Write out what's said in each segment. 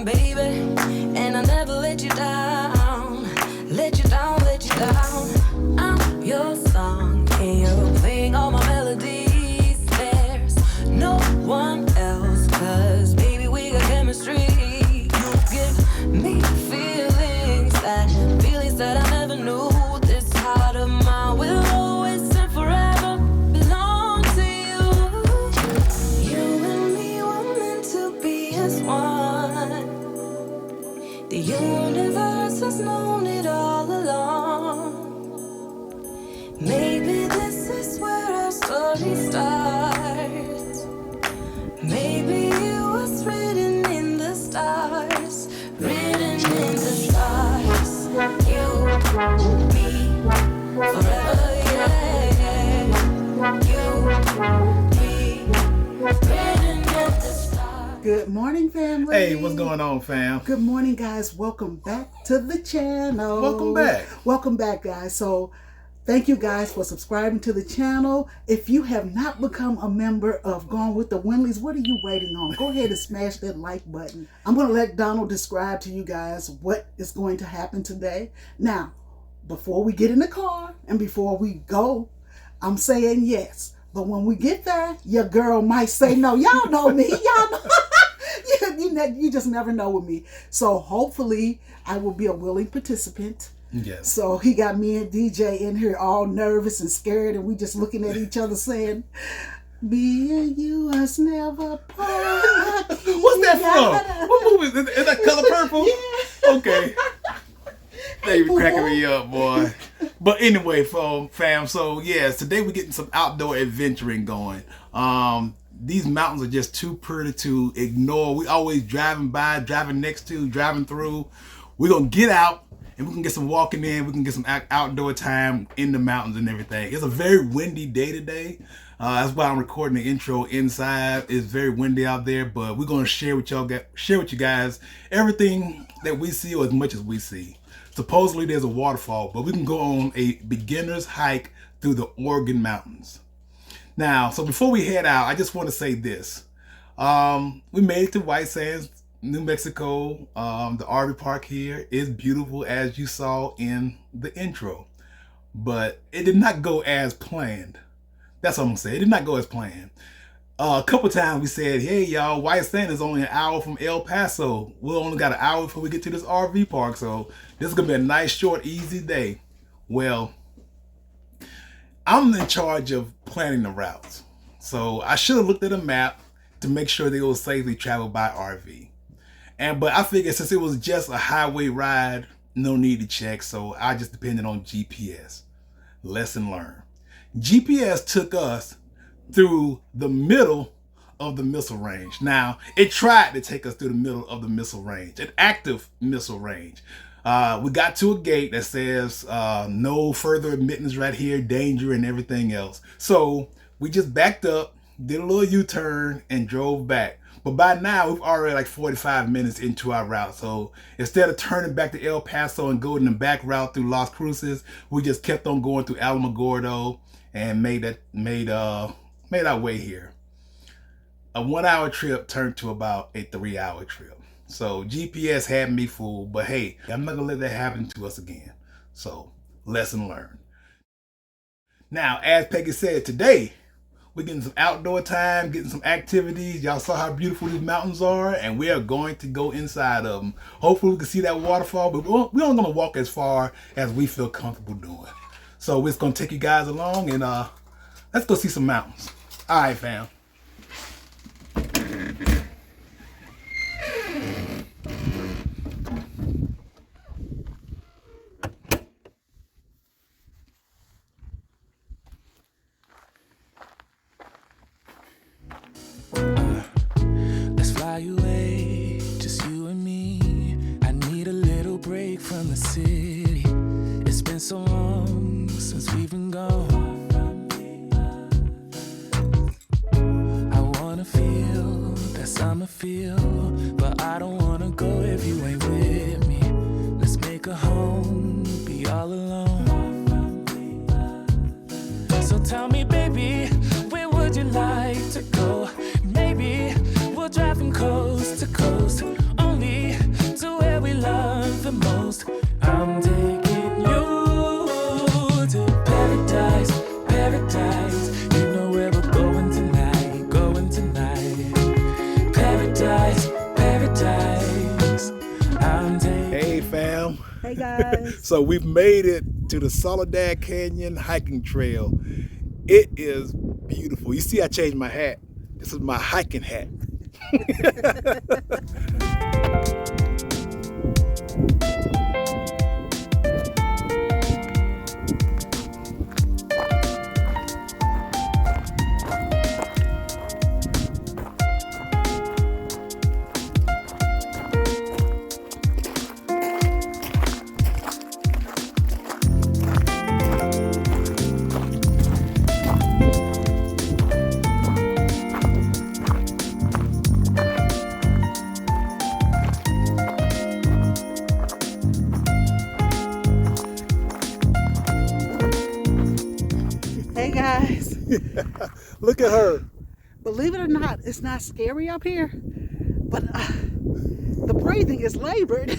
baby, and I never let you down, let you down, let you down. I'm your song, and you're playing all my melodies. There's no one else, 'cause baby, we got chemistry. You give me feelings that I never knew. This heart of mine will always and forever belong to you. You and me were meant to be as one. The universe has known it all along. Maybe this is where our story starts. Maybe it was written in the stars, written in the stars. You, me, forever, yeah. You, me, written in the stars. Good morning, family. Hey, what's going on, fam? Good morning, guys. Welcome back to the channel. Welcome back. Welcome back, guys. So, thank you guys for subscribing to the channel. If you have not become a member of Gone with the Winleys, what are you waiting on? Go ahead and smash that like button. I'm going to let Donald describe to you guys what is going to happen today. Now, before we get in the car and before we go, I'm saying yes. But when we get there, your girl might say no. Y'all know me. Y'all know. You just never know with me. So hopefully I will be a willing participant. Yes. So he got me and DJ in here all nervous and scared, and we just looking at each other saying, me and you us never part. What's that from? What movie is that? Is that Color Purple? Yeah. Okay. They be cracking me up, boy. But anyway, fam, so yes, today we're getting some outdoor adventuring going. These mountains are just too pretty to ignore. We always driving by, driving next to, driving through. We're going to get out and we can get some walking in. We can get some outdoor time in the mountains and everything. It's a very windy day today. That's why I'm recording the intro inside. It's very windy out there, but we're going to share with you guys everything that we see, or as much as we see. Supposedly there's a waterfall, but we can go on a beginner's hike through the Oregon mountains. Now, so before we head out, I just want to say this. We made it to White Sands, New Mexico. The RV park here is beautiful, as you saw in the intro. But it did not go as planned. That's what I'm going to say. It did not go as planned. A couple times we said, hey, y'all, White Sands is only an hour from El Paso. We only got an hour before we get to this RV park. So this is going to be a nice, short, easy day. Well, I'm in charge of planning the routes. So I should have looked at a map to make sure they will safely travel by RV. But I figured since it was just a highway ride, no need to check. So I just depended on GPS. Lesson learned. GPS took us through the middle of the missile range. Now, it tried to take us through the middle of the missile range, an active missile range. We got to a gate that says no further admittance right here, danger and everything else. So we just backed up, did a little U-turn and drove back. But by now we've already like 45 minutes into our route. So instead of turning back to El Paso and going the back route through Las Cruces, we just kept on going through Alamogordo and made our way here. A 1 hour trip turned to about a 3 hour trip. So GPS had me fooled, but hey, I'm not gonna let that happen to us again. So lesson learned. Now, as Peggy said, today we're getting some outdoor time, getting some activities. Y'all saw how beautiful these mountains are, and we are going to go inside of them. Hopefully we can see that waterfall, but we're only gonna walk as far as we feel comfortable doing. So we're just gonna take you guys along and let's go see some mountains. All right, fam. Let's fly away, just you and me. I need a little break from the city. It's been so long since we've been gone. I wanna feel that summer feel, but I don't wanna go if you ain't with me. Let's make a home, be all alone. So tell me, baby, where would you like to go? Maybe we'll drive from coast to coast. Only coast. I'm taking you to paradise, paradise. You know where we're going tonight, going tonight. Paradise, paradise. I'm taking. Hey fam. Hey guys. So we've made it to the Soledad Canyon hiking trail. It is beautiful. You see I changed my hat. This is my hiking hat. Hey guys. Look at her. Believe it or not, it's not scary up here, but the breathing is labored.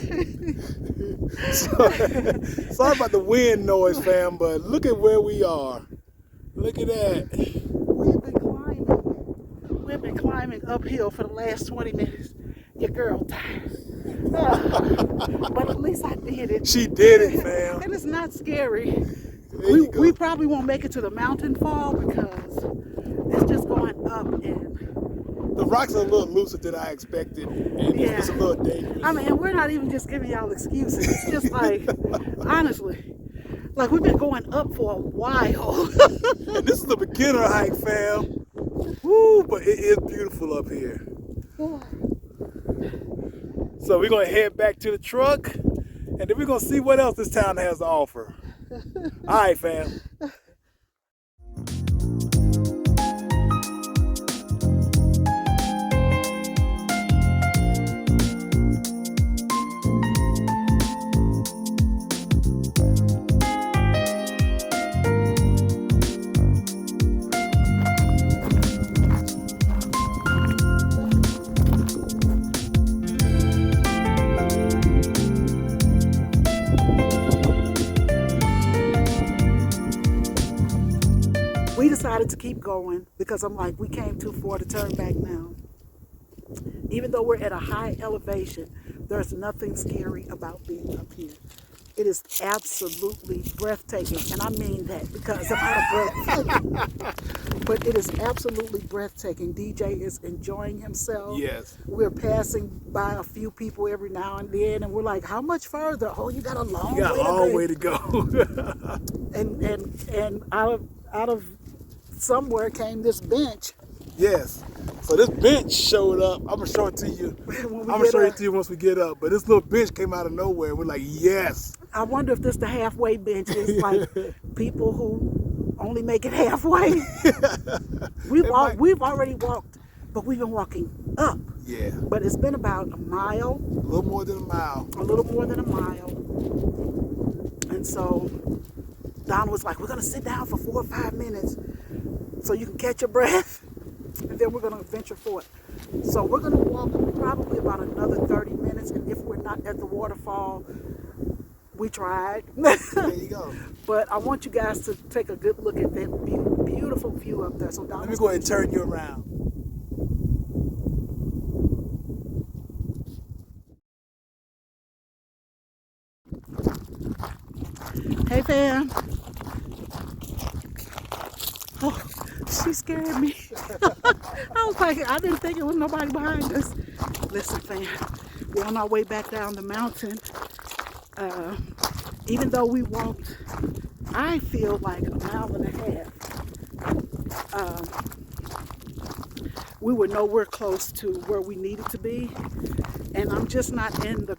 Sorry about the wind noise, fam, but look at where we are. Look at that. We've been climbing uphill for the last 20 minutes. Your girl tired. But at least I did it. She did it, fam. And it's not scary. There you go. We probably won't make it to the mountain fall because it's just going up and The rocks are a little looser than I expected, and Yeah. it's a little dangerous. I mean, we're not even just giving y'all excuses. It's just like, honestly, like we've been going up for a while. And this is a beginner hike, fam. Woo, but it is beautiful up here. So we're gonna head back to the truck, and then we're gonna see what else this town has to offer. All right, fam. We decided to keep going because I'm like, we came too far to turn back now. Even though we're at a high elevation, there's nothing scary about being up here. It is absolutely breathtaking, and I mean that because I'm out of breath. But it is absolutely breathtaking. DJ is enjoying himself. Yes. We're passing by a few people every now and then, and we're like, how much further? Oh, you got a long You got a way to long go. way to go. And out of somewhere came this bench. Yes. So this bench showed up. I'm gonna show it to you. When we I'm gonna get show it up. to you once we get up. But this little bench came out of nowhere. We're like, yes. I wonder if this the halfway bench is like people who only make it halfway. We've already walked, but we've been walking up. Yeah. But it's been about a mile, A little more than a mile. a little more than a mile. And so Don was like, we're gonna sit down for 4 or 5 minutes so you can catch your breath, and then we're gonna venture forth. So we're gonna walk probably about another 30 minutes, and if we're not at the waterfall, we tried. There you go. But I want you guys to take a good look at that beautiful view up there. So Don, Let me go ahead and turn you around. hey fam. Oh, she scared me. I was like, I didn't think it was nobody behind us. Listen, fam, we're on our way back down the mountain. Even though we walked, I feel like a mile and a half. We were nowhere close to where we needed to be, and I'm just not in the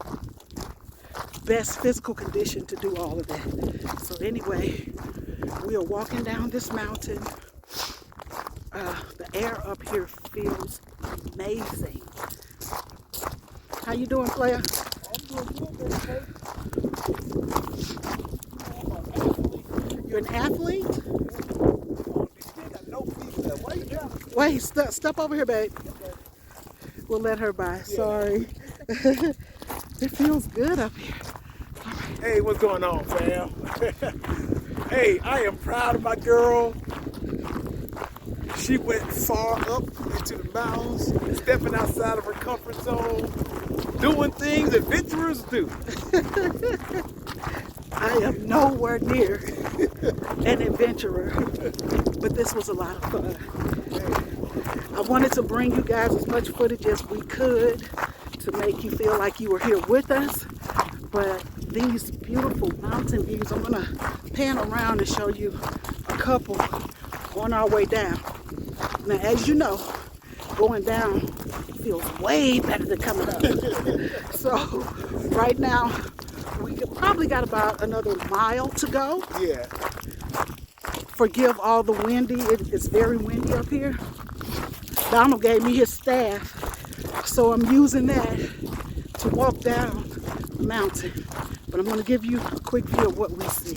best physical condition to do all of that. So anyway, we are walking down this mountain. The air up here feels amazing. How you doing, player? I'm doing good, baby. You're an athlete? No feet left. Why you jumping? Wait, step over here, babe. We'll let her by. Sorry. It feels good up here. Hey, what's going on, fam? Hey, I am proud of my girl. She went far up into the mountains, stepping outside of her comfort zone, doing things adventurers do. I am nowhere near an adventurer, but this was a lot of fun. I wanted to bring you guys as much footage as we could to make you feel like you were here with us. But these beautiful mountain views, I'm gonna pan around and show you a couple on our way down. Now, as you know, going down feels way better than coming up. So right now, we probably got about another mile to go. Yeah. Forgive all the windy, it's very windy up here. Donald gave me his staff, so I'm using that to walk down the mountain. But I'm going to give you a quick view of what we see.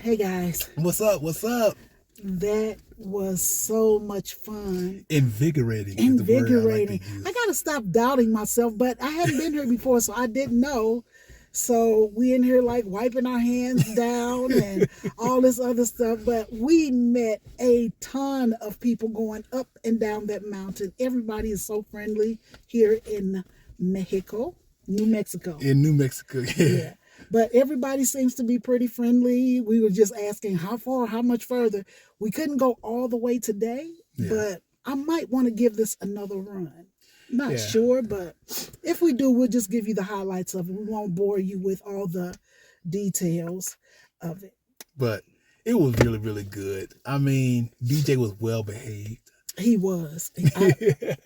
Hey guys, What's up? What's up? that was so much fun. Invigorating. Invigorating. I gotta stop doubting myself, but I hadn't been here before, so I didn't know. So we in here like wiping our hands down and all this other stuff. But we met a ton of people going up and down that mountain. Everybody is so friendly here in Mexico, New Mexico. In New Mexico, Yeah. But everybody seems to be pretty friendly. We were just asking how far, how much further. We couldn't go all the way today, but I might want to give this another run. Not sure, but if we do, we'll just give you the highlights of it. We won't bore you with all the details of it. But it was really, really good. I mean, DJ was well behaved. He was. There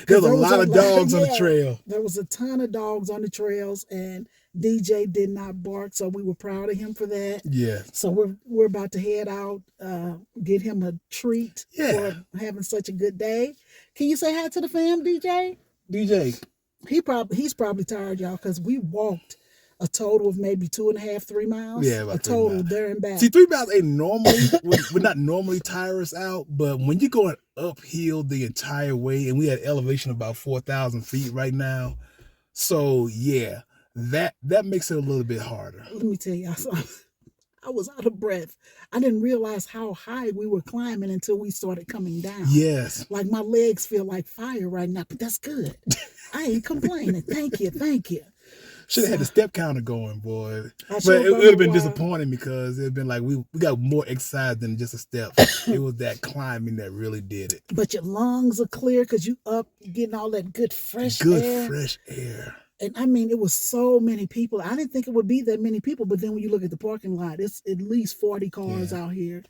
was a lot of dogs on the trail. There was a ton of dogs on the trails, and DJ did not bark, so we were proud of him for that. Yeah. So we're about to head out, get him a treat for having such a good day. Can you say hi to the fam, DJ? DJ. He's probably tired, y'all, because we walked a total of maybe 2.5, 3 miles. Yeah, about a total there and back. See, 3 miles ain't normally would not normally tire us out, but when you're going uphill the entire way, and we had elevation about 4,000 feet right now, so yeah, that makes it a little bit harder. Let me tell y'all something. I was out of breath. I didn't realize how high we were climbing until we started coming down. Yes. Like my legs feel like fire right now, but that's good. I ain't complaining. Thank you. Should have had the step counter going, boy. But should've it would have been done a while. disappointing because it'd been like we got more exercise than just a step. It was that climbing that really did it. But your lungs are clear because you up getting all that good fresh air. Fresh air. And I mean, it was so many people. I didn't think it would be that many people, but then when you look at the parking lot, it's at least 40 cars out here.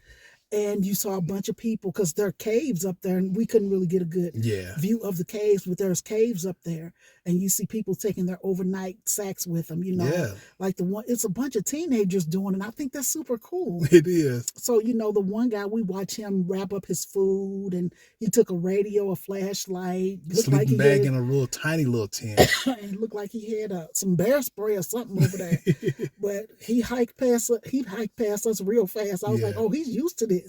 And you saw a bunch of people because there are caves up there, and we couldn't really get a good view of the caves, but there's caves up there, and you see people taking their overnight sacks with them, you know, like it's a bunch of teenagers doing it. I think that's super cool. It is. So, you know, the one guy, we watch him wrap up his food, and he took a radio, a flashlight. Sleeping bag in a real tiny little tent. It looked like he had some bear spray or something over there. But he hiked past us real fast. I was like, oh, he's used to this.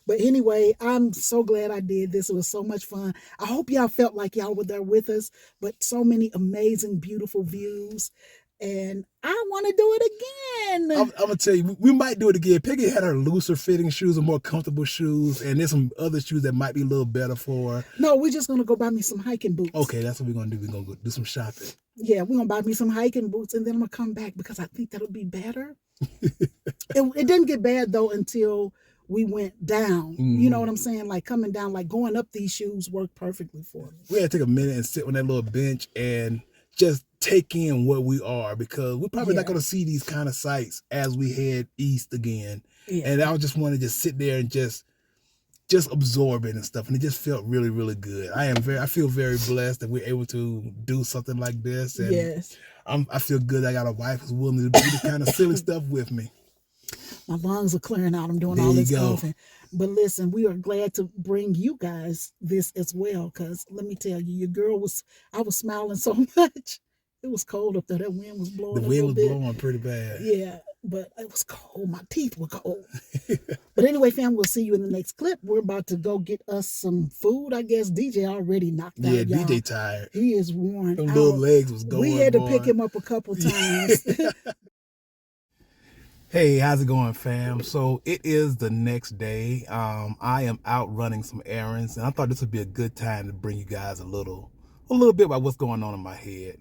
But anyway, I'm so glad I did this. It was so much fun. I hope y'all felt like y'all were there with us, but so many amazing, beautiful views. And I want to do it again. I'm gonna tell you, we might do it again. Peggy had her looser fitting shoes and more comfortable shoes, and there's some other shoes that might be a little better for her. No, we're just gonna go buy me some hiking boots. Okay, that's what we're gonna do. We're gonna go do some shopping. Yeah, we're gonna buy me some hiking boots, and then I'm gonna come back because I think that'll be better. It didn't get bad though until we went down. You know what I'm saying? Like coming down, like going up, these shoes work perfectly for me. We had to take a minute and sit on that little bench and just take in what we are, because we're probably not going to see these kind of sights as we head east again. Yeah. And I just want to just sit there and just absorb it and stuff. And it just felt really, really good. I feel very blessed that we're able to do something like this. And yes. I feel good I got a wife who's willing to do this kind of silly stuff with me. My lungs are clearing out. I'm doing all this coughing. But listen, we are glad to bring you guys this as well, because let me tell you, your girl I was smiling so much. It was cold up there. That wind was blowing. The wind was blowing pretty bad. Yeah, but it was cold. My teeth were cold. But anyway, fam, we'll see you in the next clip. We're about to go get us some food. I guess DJ already knocked out. Yeah, y'all. DJ tired. He is worn Them out. little legs was going. We had to pick him up a couple times. Hey, how's it going, fam? So it is the next day. I am out running some errands, and I thought this would be a good time to bring you guys a little bit about what's going on in my head.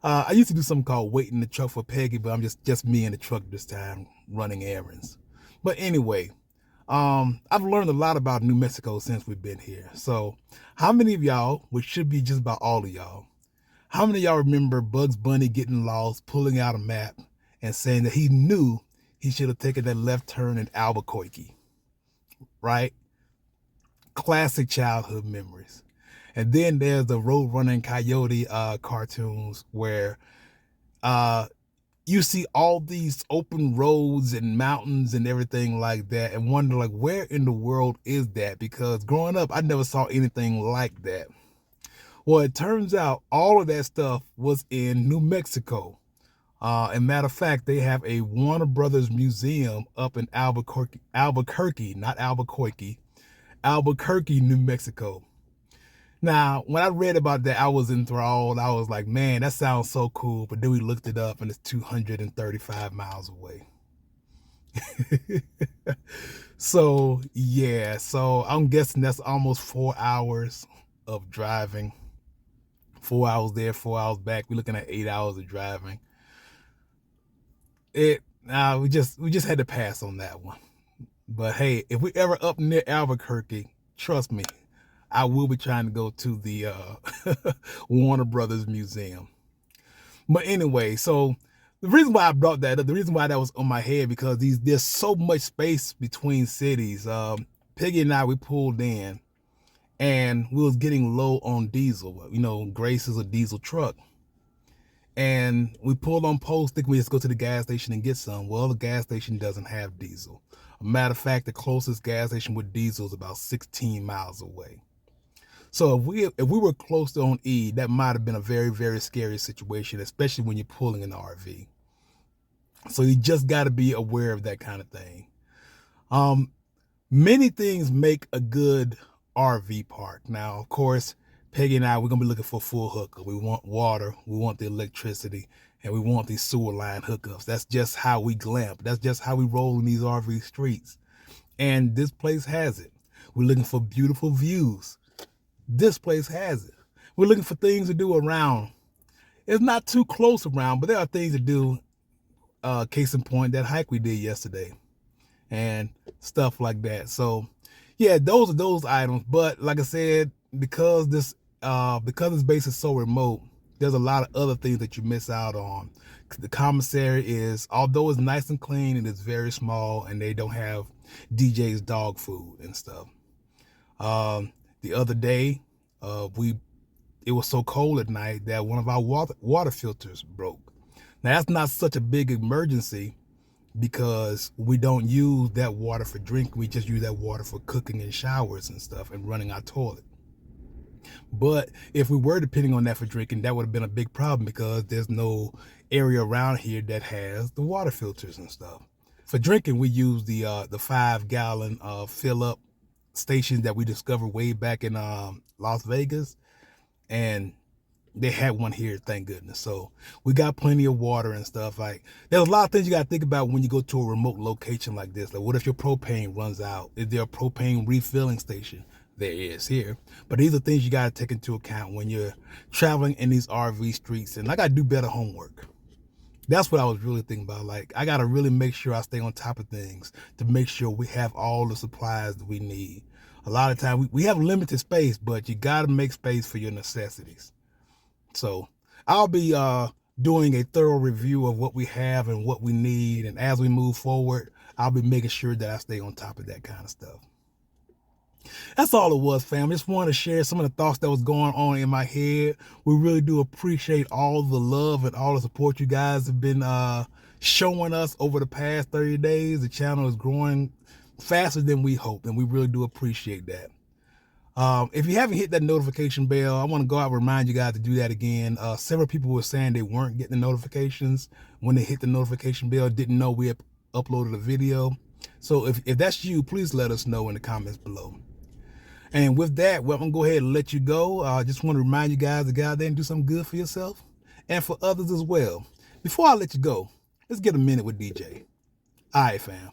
I used to do something called wait in the truck for Peggy, but I'm just me in the truck this time running errands. But anyway, I've learned a lot about New Mexico since we've been here. So how many of y'all, which should be just about all of y'all, how many of y'all remember Bugs Bunny getting lost, pulling out a map, and saying that he knew he should have taken that left turn in Albuquerque, right? Classic childhood memories. And then there's the Road Running Coyote cartoons where you see all these open roads and mountains and everything like that, and wonder like, where in the world is that? Because growing up, I never saw anything like that. Well, it turns out all of that stuff was in New Mexico. And matter of fact, they have a Warner Brothers museum up in Albuquerque, New Mexico. Now, when I read about that, I was enthralled. I was like, man, that sounds so cool. But then we looked it up and it's 235 miles away. So, yeah. So I'm guessing that's almost 4 hours of driving. 4 hours there, 4 hours back. We're looking at 8 hours of driving. We just had to pass on that one. But hey, if we ever up near Albuquerque, trust me, I will be trying to go to the Warner Brothers Museum. But anyway, so the reason why I brought that up, the reason why that was on my head, because there's so much space between cities. Peggy and I, we pulled in, and we was getting low on diesel. You know, Grace is a diesel truck. And we pulled on post, thinking we just go to the gas station and get some. Well, the gas station doesn't have diesel. A matter of fact, the closest gas station with diesel is about 16 miles away. So if we were close to on E, that might have been a very, very scary situation, especially when you're pulling an RV. So you just got to be aware of that kind of thing. Many things make a good RV park. Now, of course, Peggy and I, we're going to be looking for full hookup. We want water, we want the electricity, and we want these sewer line hookups. That's just how we glamp. That's just how we roll in these RV streets. And this place has it. We're looking for beautiful views. This place has it. We're looking for things to do around. It's not too close around, but there are things to do. Case in point, that hike we did yesterday and stuff like that. So yeah, those are those items. But like I said, because this base is so remote, there's a lot of other things that you miss out on. The commissary is, although it's nice and clean, it is very small, and they don't have DJ's dog food and stuff. The other day, it was so cold at night that one of our water filters broke. Now that's not such a big emergency because we don't use that water for drinking. We just use that water for cooking and showers and stuff and running our toilet. But if we were depending on that for drinking, that would have been a big problem because there's no area around here that has the water filters and stuff. For drinking, we use the 5-gallon fill up stations that we discovered way back in Las Vegas, and they had one here, thank goodness. So we got plenty of water and stuff. Like, there's a lot of things you got to think about when you go to a remote location like this. Like, what if your propane runs out? Is there a propane refilling station? There is here. But these are things you got to take into account when you're traveling in these RV streets. And I got to do better homework. That's what I was really thinking about. Like, I got to really make sure I stay on top of things to make sure we have all the supplies that we need. A lot of times we have limited space, but you got to make space for your necessities. So I'll be doing a thorough review of what we have and what we need. And as we move forward, I'll be making sure that I stay on top of that kind of stuff. That's all it was, fam. Just wanted to share some of the thoughts that was going on in my head. We really do appreciate all the love and all the support you guys have been showing us over the past 30 days. The channel is growing faster than we hoped, and we really do appreciate that. If you haven't hit that notification bell, I want to go out and remind you guys to do that again. Several people were saying they weren't getting the notifications when they hit the notification bell, didn't know we had uploaded a video. So if that's you, please let us know in the comments below. And with that, well, I'm going to go ahead and let you go. I just want to remind you guys to go out there and do something good for yourself and for others as well. Before I let you go, let's get a minute with DJ. All right, fam.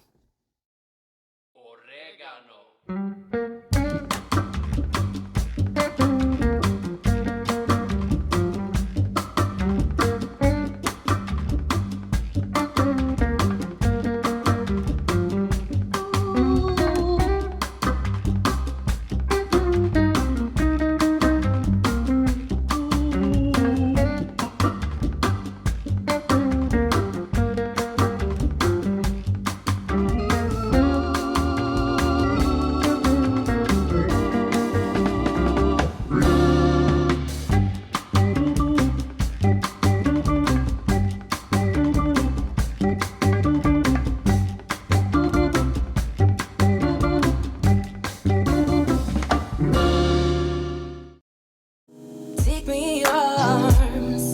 Take me in your arms,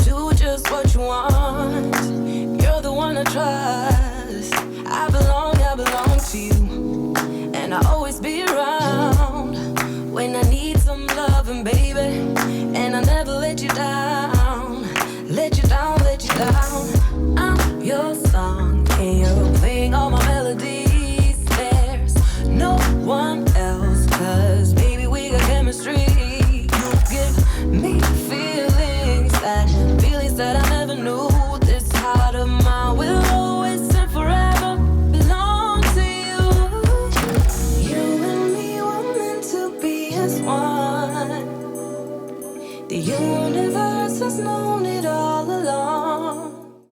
do just what you want. You're the one I trust. I belong to you, and I'll always be around when I need some loving, baby. And I'll never let you down, let you down, let you down. I'm your song, and you're playing all my melodies. There's no one else, 'cause baby, we got chemistry. Me feelings that I never knew. This heart of mine will always and forever belong to you. You and me were meant to be as one. The universe has known it